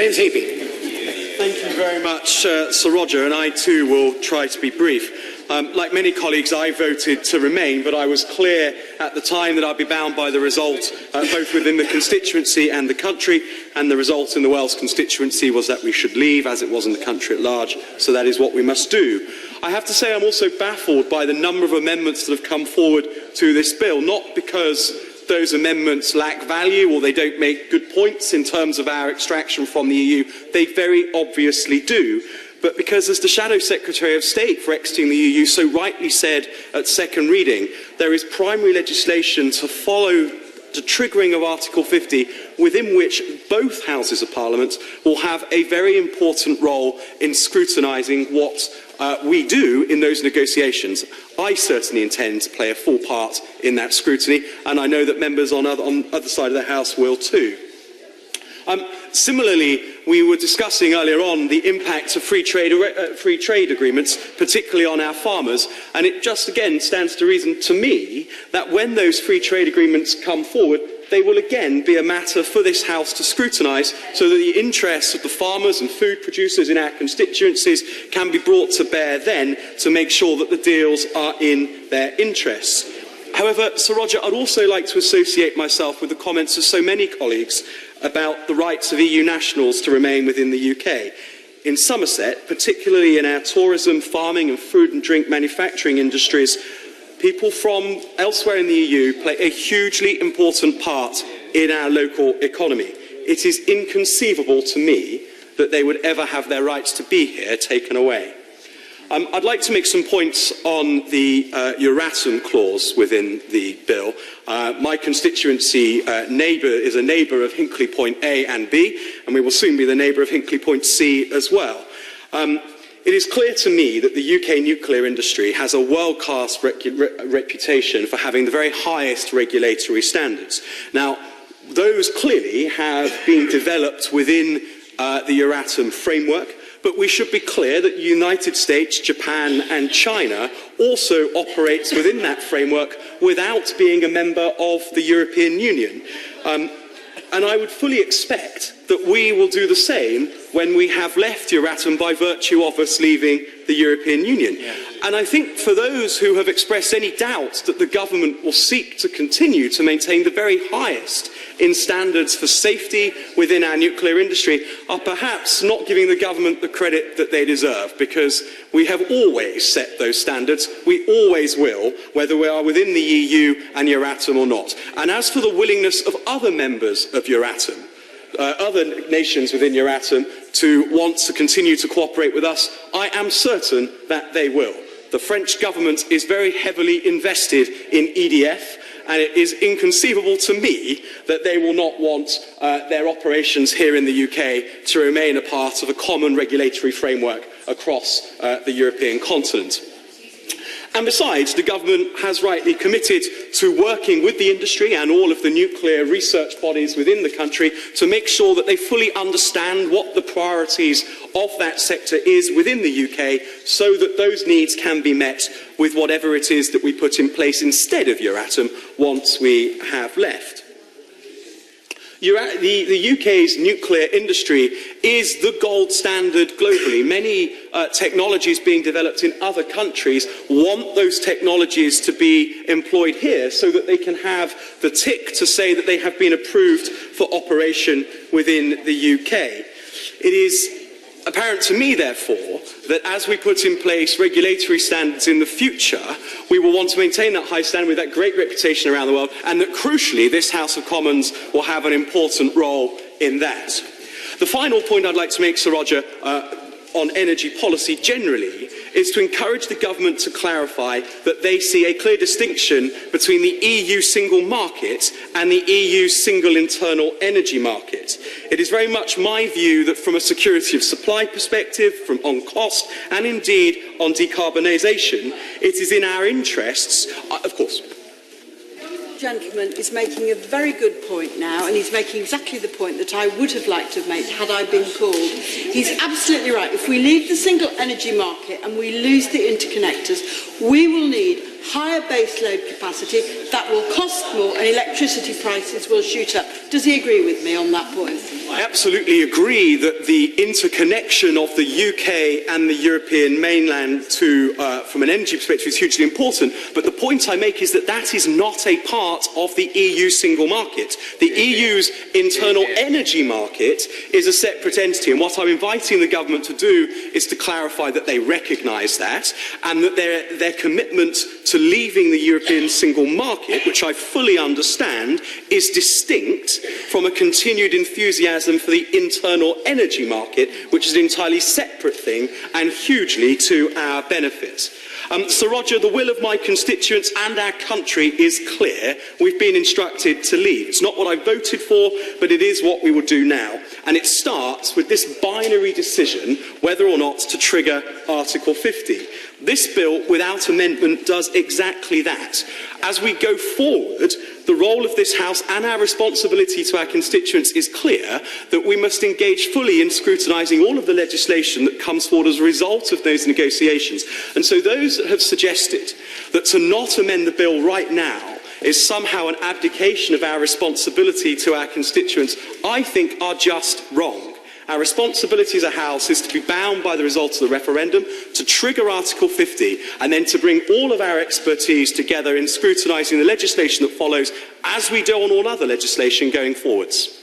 James Heappey. Thank you very much, Sir Roger, and I too will try to be brief. Like many colleagues, I voted to remain, but I was clear at the time that I'd be bound by the result, both within the constituency and the country, and the result in the Welsh constituency was that we should leave, as it was in the country at large, so that is what we must do. I have to say I'm also baffled by the number of amendments that have come forward to this bill, not because those amendments lack value or they don't make good points in terms of our extraction from the EU. They very obviously do. But because, as the Shadow Secretary of State for exiting the EU so rightly said at second reading, there is primary legislation to follow the triggering of Article 50, within which both Houses of Parliament will have a very important role in scrutinising what we do in those negotiations. I certainly intend to play a full part in that scrutiny, and I know that members on the other side of the House will too. Similarly, we were discussing earlier on the impact of free trade agreements, particularly on our farmers, and it just again stands to reason to me that when those free trade agreements come forward, they will again be a matter for this House to scrutinise so that the interests of the farmers and food producers in our constituencies can be brought to bear then to make sure that the deals are in their interests. However, Sir Roger, I'd also like to associate myself with the comments of so many colleagues about the rights of EU nationals to remain within the UK. In Somerset, particularly in our tourism, farming and food and drink manufacturing industries, people from elsewhere in the EU play a hugely important part in our local economy. It is inconceivable to me that they would ever have their rights to be here taken away. I'd like to make some points on the Euratom clause within the bill. My constituency neighbour is a neighbour of Hinkley Point A and B, and we will soon be the neighbour of Hinkley Point C as well. It is clear to me that the UK nuclear industry has a world-class reputation for having the very highest regulatory standards. Now, those clearly have been developed within the Euratom framework, but we should be clear that the United States, Japan and China also operates within that framework without being a member of the European Union. And I would fully expect that we will do the same when we have left Euratom by virtue of us leaving the European Union. And I think for those who have expressed any doubt that the government will seek to continue to maintain the very highest in standards for safety within our nuclear industry are perhaps not giving the government the credit that they deserve, because we have always set those standards. We always will, whether we are within the EU and Euratom or not. And as for the willingness of other members of Euratom, other nations within Euratom to want to continue to cooperate with us, I am certain that they will. The French government is very heavily invested in EDF, and it is inconceivable to me that they will not want their operations here in the UK to remain a part of a common regulatory framework across the European continent. And besides, the government has rightly committed to working with the industry and all of the nuclear research bodies within the country to make sure that they fully understand what the priorities of that sector is within the UK, so that those needs can be met with whatever it is that we put in place instead of Euratom once we have left. The UK's nuclear industry is the gold standard globally. Many technologies being developed in other countries want those technologies to be employed here so that they can have the tick to say that they have been approved for operation within the UK. It is apparent to me, therefore, that as we put in place regulatory standards in the future, we will want to maintain that high standard with that great reputation around the world, and that crucially this House of Commons will have an important role in that. The final point I'd like to make, Sir Roger, on energy policy generally is to encourage the government to clarify that they see a clear distinction between the EU single market and the EU single internal energy market. It is very much my view that from a security of supply perspective, from on cost and indeed on decarbonisation, it is in our interests, of course. Gentleman is making a very good point now, and he's making exactly the point that I would have liked to have made had I been called. He's absolutely right. If we leave the single energy market and we lose the interconnectors, we will need higher baseload capacity, that will cost more and electricity prices will shoot up. Does he agree with me on that point? I absolutely agree that the interconnection of the UK and the European mainland from an energy perspective is hugely important, but the point I make is that that is not a part of the EU single market. The EU's internal energy market is a separate entity, and what I'm inviting the government to do is to clarify that they recognise that, and that their commitment to leaving the European single market, which I fully understand, is distinct from a continued enthusiasm for the internal energy market, which is an entirely separate thing and hugely to our benefit. Sir Roger, the will of my constituents and our country is clear. We've been instructed to leave. It's not what I voted for, but it is what we will do now. And it starts with this binary decision whether or not to trigger Article 50. This bill, without amendment, does exactly that. As we go forward, the role of this House and our responsibility to our constituents is clear, that we must engage fully in scrutinising all of the legislation that comes forward as a result of those negotiations. And so those that have suggested that to not amend the bill right now is somehow an abdication of our responsibility to our constituents, I think are just wrong. Our responsibility as a House is to be bound by the results of the referendum, to trigger Article 50, and then to bring all of our expertise together in scrutinising the legislation that follows, as we do on all other legislation going forwards.